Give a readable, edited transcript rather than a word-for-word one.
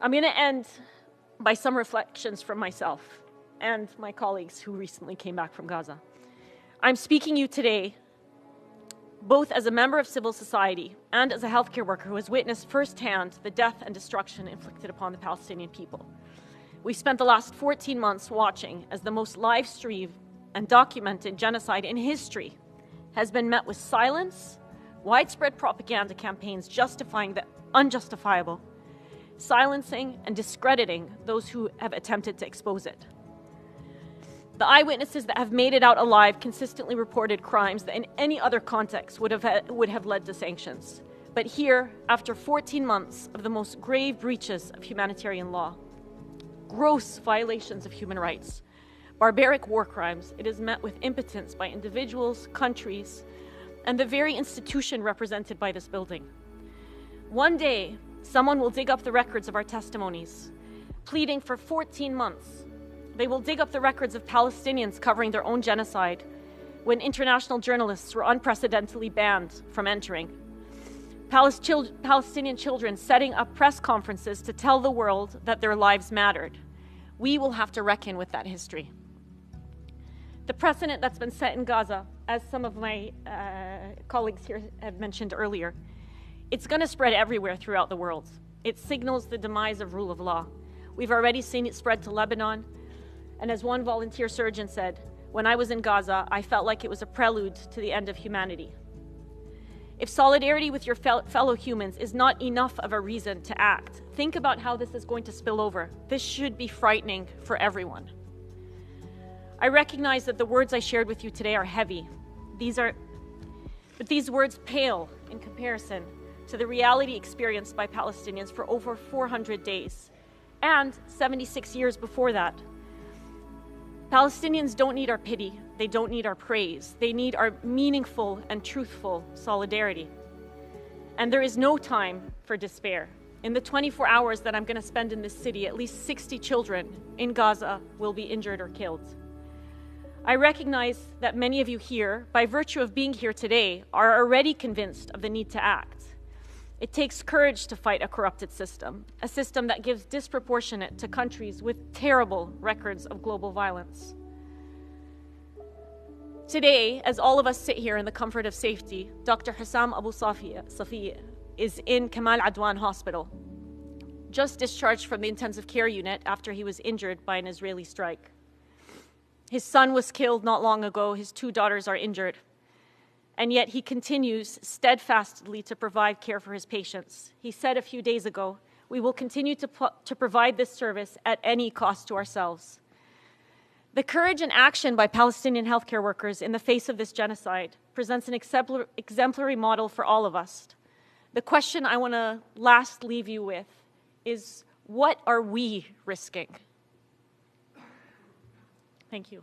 I'm going to end by some reflections from myself and my colleagues who recently came back from Gaza. I'm speaking to you today both as a member of civil society and as a healthcare worker who has witnessed firsthand the death and destruction inflicted upon the Palestinian people. We spent the last 14 months watching as the most live-streamed and documented genocide in history has been met with silence, widespread propaganda campaigns justifying the unjustifiable, silencing and discrediting those who have attempted to expose it. The eyewitnesses that have made it out alive consistently reported crimes that in any other context would have led to sanctions. But here, after 14 months of the most grave breaches of humanitarian law, gross violations of human rights, barbaric war crimes, it is met with impotence by individuals, countries, and the very institution represented by this building. One day, someone will dig up the records of our testimonies, pleading for 14 months. They will dig up the records of Palestinians covering their own genocide when international journalists were unprecedentedly banned from entering. Palestinian children setting up press conferences to tell the world that their lives mattered. We will have to reckon with that history. The precedent that's been set in Gaza, as some of my colleagues here have mentioned earlier, it's going to spread everywhere throughout the world. It signals the demise of rule of law. We've already seen it spread to Lebanon. And as one volunteer surgeon said, when I was in Gaza, I felt like it was a prelude to the end of humanity. If solidarity with your fellow humans is not enough of a reason to act, think about how this is going to spill over. This should be frightening for everyone. I recognize that the words I shared with you today are heavy. But these words pale in comparison to the reality experienced by Palestinians for over 400 days and 76 years before that. Palestinians don't need our pity. They don't need our praise. They need our meaningful and truthful solidarity. And there is no time for despair. In the 24 hours that I'm going to spend in this city, at least 60 children in Gaza will be injured or killed. I recognize that many of you here, by virtue of being here today, are already convinced of the need to act. It takes courage to fight a corrupted system, a system that gives disproportionate to countries with terrible records of global violence. Today, as all of us sit here in the comfort of safety, Dr. Hussam Abu Safiya is in Kamal Adwan Hospital, just discharged from the intensive care unit after he was injured by an Israeli strike. His son was killed not long ago. His 2 daughters are injured. And yet he continues steadfastly to provide care for his patients. He said a few days ago, we will continue to provide this service at any cost to ourselves. The courage and action by Palestinian healthcare workers in the face of this genocide presents an exemplary model for all of us. The question I want to last leave you with is, what are we risking? Thank you.